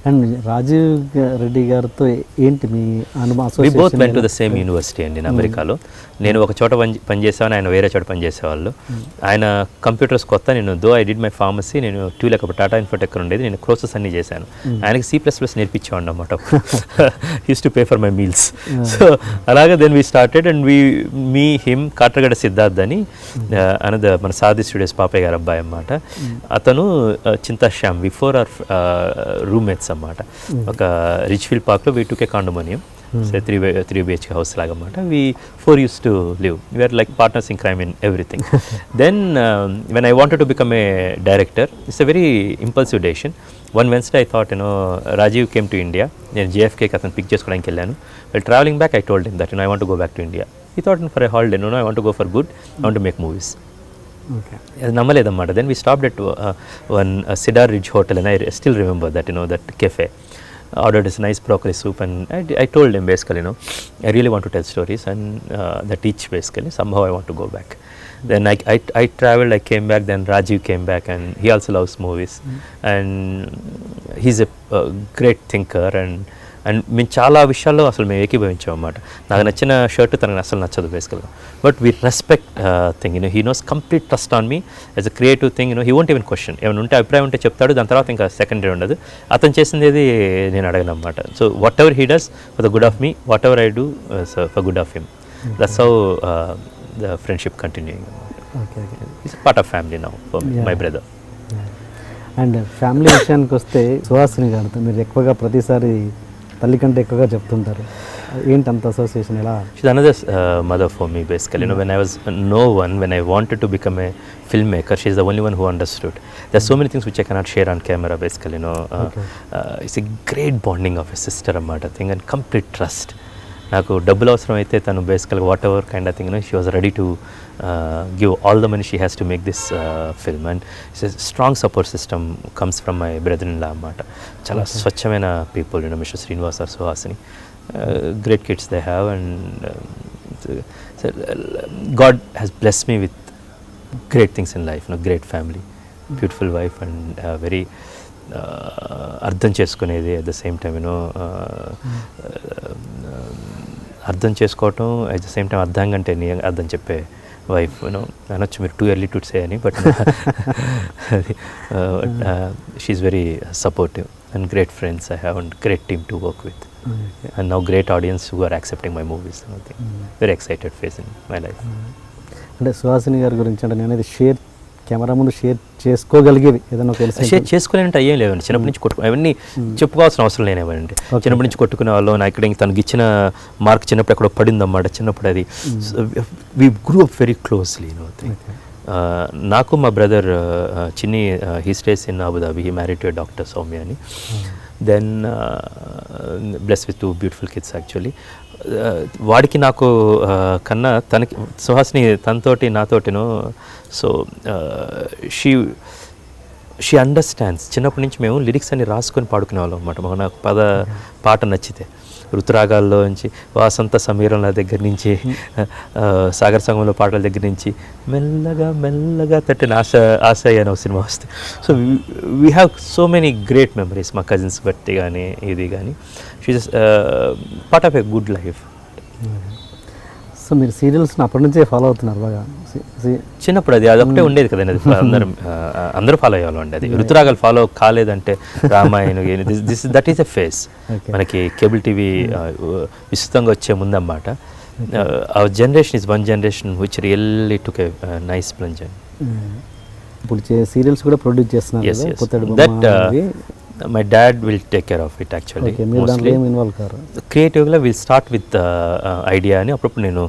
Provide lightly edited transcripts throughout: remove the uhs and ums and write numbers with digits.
And Rajiv Reddy గారితో ఏంటి మీ అనుభవం? We both went to the same university అండి అమెరికాలో. నేను ఒక చోట పనిచేసాను, ఆయన వేరే చోట పనిచేసేవాళ్ళు. ఆయన కంప్యూటర్స్ కొత్త, నేను though I did my pharmacy, నేను ట్యూలెక్ టాటా ఇన్ఫోటెక్ ఉండేది, నేను కోర్సెస్ అన్నీ చేశాను. ఆయనకి C++ నేర్పించేవాడు అన్నమాట. Used to pay for my meals. So అలాగే then we started and me him Katragadda Siddharth అని మన సాది స్టూడియోస్ పాపయ్య గారు అబ్బాయి అన్నమాట. అతను చింతాశ్యామ్ బిఫోర్ ఆర్ రూమ్మేట్స్ అన్నమాట. ఒక రిచ్ఫీల్డ్ పార్క్లో we took a condominium, three BHK house లాగా అన్నమాట. We 4 used to live. We were like partners in crime in everything. Then when I wanted to become a director, it's a very impulsive decision. One Wednesday I thought, Rajiv came to India. నేను JFKకి అతను pick చేసుకోవడానికి వెళ్ళాను. While traveling back, I told him that I want to go back to India. He thought for a holiday, I want to go for good, I want to make movies. అది నమ్మలేదన్నమాట. Then we stopped at one Cedar Ridge hotel and I still remember that that cafe. Ordered this nice broccoli soup and I told him basically, I really want to tell stories and that each basically somehow I want to go back. Then I traveled, I came back, then Rajiv came back and he also loves movies. And he's a great thinker and మేము చాలా విషయాల్లో అసలు మేము ఏకీభవించాం అన్నమాట. నాకు నచ్చిన shirt తనకు అసలు నచ్చదు బేసికల్గా, but we respect thing. He knows complete trust on me as a creative thing. He won't even question. ఏమైనా ఉంటే అభిప్రాయం ఉంటే చెప్తాడు, దాని తర్వాత ఇంకా సెకండరీ ఉండదు. అతను చేసింది ఏది నేను అడగను అన్నమాట. So what ever he does for the good of me, what ever I do for good of him. That's how the friendship continuing. It's part of family now for my brother. And family విషయానికి వస్తే సుహాసిని గారితో మీరు ఎక్కువగా ప్రతిసారి తల్లి కంటే ఎక్కువగా చెప్తుంటారు. ఏంటి అంత అసోసియేషన్ ఎలా? She's another mother for me basically. When I was when I wanted to become a filmmaker, she's the only one who understood. There's so many things which I cannot share on camera basically. It's a great bonding of a sister అన్నమాట thing and complete trust. నాకు డబ్బులు అవసరం అయితే తను బేసికల్గా whatever kind of thing she was ready to give all the money she has to make this film. And its strong support system comes from my brother in law అన్నమాట. చాలా స్వచ్ఛమైన people, mister Srinivas or Suhasini. Great kids they have and so God has blessed me with great things in life, great family, beautiful wife and very అర్థం చేసుకునేది at the same time అర్థం చేసుకోవటం at the same time అర్థం అంటే అర్థం చెప్పే wife. అనొచ్చు మీరు టూ ఎర్లీ టు సే అని, but she's very supportive and great friends I have and great team to work with. And now great audience who are accepting my movies. Very excited phase in my life. అంటే సుహాసిని గారి గురించి అంటే నేను అది camera ముందు share చేసుకోగలిగేవి ఏదైనా తెలుసు? Share చేసుకోలేనంటే అయ్యేం లేవండి. చిన్నప్పటి నుంచి అవన్నీ చెప్పుకోవాల్సిన అవసరం లేనివ్వండి. చిన్నప్పటి నుంచి కొట్టుకునే వాళ్ళు. నా ఇక్కడ తనకి ఇచ్చిన మార్క్ చిన్నప్పుడు ఎక్కడో పడిందన్నమాట. చిన్నప్పుడు అది we grew up very closely. నాకు మా brother Chinni, he stays in Abu Dhabi, he married to doctor Soumya అని. Then bless with 2 beautiful kids actually. వాడికి నాకు కన్నా తనకి సుహాసిని తనతోటి నాతోటిను. So she understands. చిన్నప్పటి నుంచి మేము లిరిక్స్ అన్ని రాసుకొని పాడుకునే వాళ్ళం అన్నమాట. నాకు పాట నచ్చితే ఋతురాగాల్లో నుంచి, వాసంత సమీరంల దగ్గర నుంచి, సాగర సంగంలో పాటల దగ్గర నుంచి మెల్లగా మెల్లగా తట్టిన ఆశ అనే సినిమా వస్తే. So we have so many great memories. మా కజిన్స్ బట్టి కానీ ఇది కానీ she's part of a good life. So మీరు సీరియల్స్ని అప్పటి నుంచే ఫాలో అవుతున్నారు బాగా? చిన్నప్పుడు అదొకటే ఉండేది కదండి. అది అందరూ ఫాలో అయ్యేవాళ్ళు అండి. అది ఋతురాగాలు ఫాలో కాలేదంటే Ramayana that is a phase. మనకి కేబుల్ టీవీ విస్తృతంగా వచ్చే ముందన్నమాట. Our generation is one generation which really took a nice plunge. ఇప్పుడు సీరియల్స్ కూడా ప్రొడ్యూస్ చేస్తున్నారు. That my dad will take care of it actually. Okay, mostly creatively we'll start with idea ani appudu nenu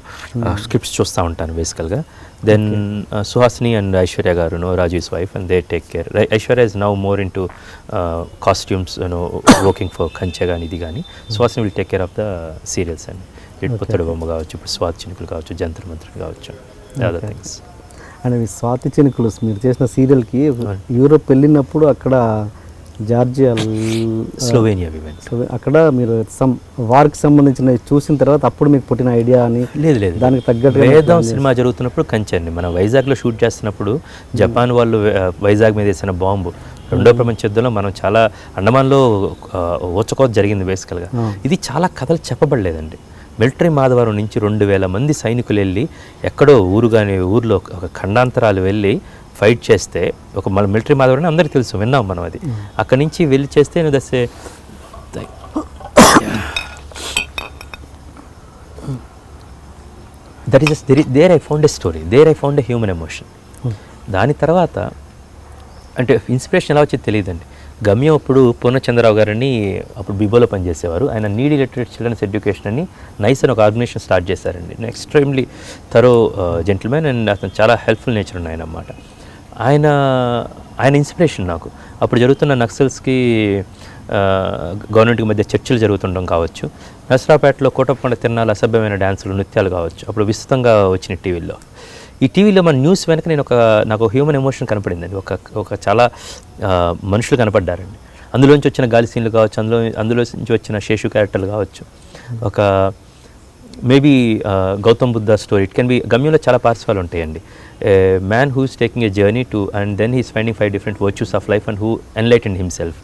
scripts chusta untanu basically. Then Suhasini and Aishwarya garu, Raju's wife, and they take care. Aishwarya is now more into costumes, working for Kanche gaani idi gaani. Suhasini will take care of the serials and Puttadu Bomma gaavachu, Swati Chinukulu gaavachu, Jantar Mantar gaavachu, other things. And Swati Chinukulu మీరు చేసిన సీరియల్కి Europe వెళ్ళినప్పుడు అక్కడ Georgia, Slovenia అక్కడ మీరు వార్కి సంబంధించిన చూసిన తర్వాత అప్పుడు మీకు పుట్టిన ఐడియా అని? లేదు, దానికి తగ్గట్టు వేదం సినిమా జరుగుతున్నప్పుడు కంచె అండి. మనం వైజాగ్లో షూట్ చేస్తున్నప్పుడు జపాన్ వాళ్ళు వైజాగ్ మీద వేసిన బాంబు రెండో ప్రపంచ యుద్ధంలో మనం చాలా అండమాన్లో ఓచకోత జరిగింది బేసికల్గా. ఇది చాలా కథలు చెప్పబడలేదండి. మిలిటరీ మాధవరం నుంచి 2000 మంది సైనికులు వెళ్ళి ఎక్కడో ఊర్లో ఒక ఖండాంతరాలు వెళ్ళి ఫైట్ చేస్తే, ఒక మన మిలిటరీ మాధవరం అందరికీ తెలుసు, విన్నాం మనం అది. అక్కడి నుంచి వెళ్ళి చేస్తే దసే that is there I found a story, there I found a human emotion. దాని తర్వాత అంటే ఇన్స్పిరేషన్ ఎలా వచ్చేది తెలియదండి. గమ్యం అప్పుడు పూర్ణచంద్రరావు గారని అప్పుడు బిబోలో పనిచేసేవారు. ఆయన నీడీ లిటరేట్ చిల్డ్రన్స్ ఎడ్యుకేషన్ అని నైస్ అని ఒక ఆర్గనైజేషన్ స్టార్ట్ చేశారండి. ఎక్స్ట్రీమ్లీ థరో జెంటిల్మెన్ అండ్ అతను చాలా హెల్ప్ఫుల్ నేచర్ ఉన్న ఆయన అన్నమాట. ఆయన ఇన్స్పిరేషన్ నాకు. అప్పుడు జరుగుతున్న నక్సల్స్కి గవర్నమెంట్కి మధ్య చర్చలు జరుగుతుండడం కావచ్చు, నసరాపేటలో కోటప్పకొండ తిరణాలు అసభ్యమైన డ్యాన్సులు, నృత్యాలు కావచ్చు, అప్పుడు విస్తృతంగా వచ్చిన టీవీలో. ఈ టీవీలో మన న్యూస్ వెనక నాకు హ్యూమన్ ఎమోషన్ కనపడిందండి. ఒక చాలా మనుషులు కనపడ్డారండి. అందులోంచి వచ్చిన గాలి సీన్లు కావచ్చు, అందులో నుంచి వచ్చిన శేషు క్యారెక్టర్లు కావచ్చు, ఒక maybe Gautam Buddha story. It can be గమ్యంలో చాలా పార్శ్వాలు ఉంటాయండి. Man who is taking a journey to and then he's finding 5 different virtues of life and who enlightened himself.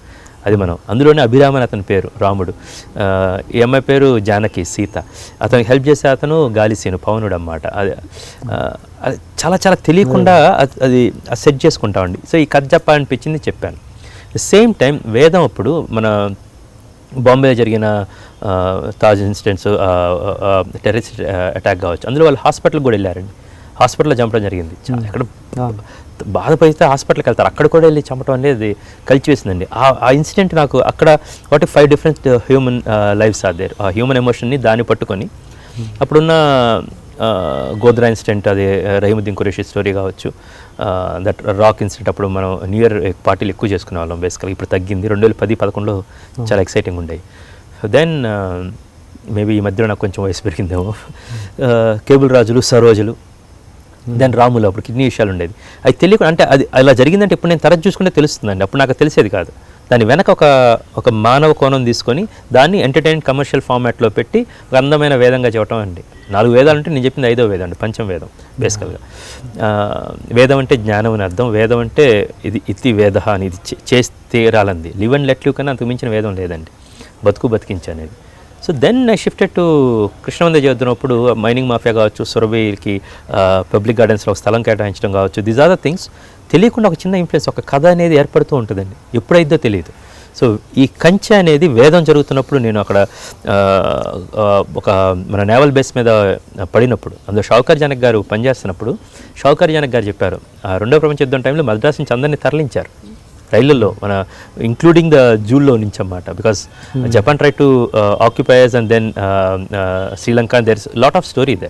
అది మనం అందులోనే అభిరామన్ అతని పేరు రాముడు, ఈ అమ్మాయి పేరు జానకి సీత, అతనికి హెల్ప్ చేసే అతను గాలిసీను పవనుడు అన్నమాట. అది చాలా చాలా తెలియకుండా అది సెట్ చేసుకుంటామండి. సో ఈ కథ చెప్పాలనిపించింది, చెప్పాను. సేమ్ టైం వేదం అప్పుడు మన బాంబేలో జరిగిన తాజ్ ఇన్సిడెంట్స్, టెర్రరిస్ట్ అటాక్ కావచ్చు, అందులో వాళ్ళు హాస్పిటల్కి కూడా వెళ్ళారండి. హాస్పిటల్లో చంపడం జరిగింది. ఎక్కడ బాధపడితే హాస్పిటల్కి వెళ్తారు, అక్కడ కూడా వెళ్ళి చంపడం అనేది కలిచివేసిందండి. ఆ ఇన్సిడెంట్ నాకు అక్కడ 5 different human lives are there. ఆ హ్యూమన్ ఎమోషన్ని దాన్ని పట్టుకొని అప్పుడున్న గోద్రా ఇన్సిడెంట్, అది రహీముద్దీన్ ఖురేషీ స్టోరీ కావచ్చు, దట్ రాక్ ఇన్సిడెంట్. అప్పుడు మనం న్యూ ఇయర్ పార్టీలు ఎక్కువ చేసుకునే వాళ్ళం బేసికల్గా. ఇప్పుడు తగ్గింది. 2010-11లో చాలా ఎక్సైటింగ్ ఉండేవి. దెన్ మేబీ ఈ మధ్యలో నాకు కొంచెం వయసు పెరిగిందేమో. కేబుల్ రాజులు, సరోజులు, దెన్ రాములు, అప్పుడు కిడ్నీ విషయాలు ఉండేది. అది తెలియకుండా, అంటే అది అలా జరిగిందంటే ఇప్పుడు నేను తరచు చూసుకుంటే తెలుస్తుందండి. అప్పుడు నాకు తెలిసేది కాదు. దాని వెనక ఒక మానవ కోణం తీసుకొని దాన్ని ఎంటర్టైన్ కమర్షియల్ ఫార్మాట్లో పెట్టి ఒక అందమైన వేదంగా చెప్పడం అండి. 4 వేదాలు అంటే నేను చెప్పింది 5వ వేదం అండి, పంచమ వేదం బేసికల్గా. వేదం అంటే జ్ఞానం అని అర్థం. వేదం అంటే ఇది వేద అని, ఇది చేసి తీరాలంది. లివ్ అండ్ లెట్ లివ్ కన్నా అంతకు మించిన వేదం లేదండి. బతికించు అనేది. So then I shifted to కృష్ణవందే చేద్దున్నప్పుడు మైనింగ్ మాఫియా కావచ్చు, సురభికి పబ్లిక్ గార్డెన్స్లో ఒక స్థలం కేటాయించడం కావచ్చు, దీస్ ఆర్ ద థింగ్స్. తెలియకుండా ఒక చిన్న ఇన్ఫ్లుయెన్స్, ఒక కథ అనేది ఏర్పడుతూ ఉంటుందండి. ఎప్పుడైతే తెలియదు. సో ఈ కంచె అనేది వేదం జరుగుతున్నప్పుడు నేను అక్కడ ఒక మన నేవల్ బేస్ మీద పడినప్పుడు, అందులో షౌకర్ జనక్ గారు పనిచేస్తున్నప్పుడు షౌకర్ జనక్ గారు చెప్పారు, రెండో ప్రపంచ యుద్ధం టైంలో మద్రాస్ నుంచి అందరినీ తరలించారు రైళ్ళల్లో, మన ఇంక్లూడింగ్ ద జూల్లో నుంచి అన్నమాట. Because Japan try to occupies and then Sri Lanka, there is lot of story they.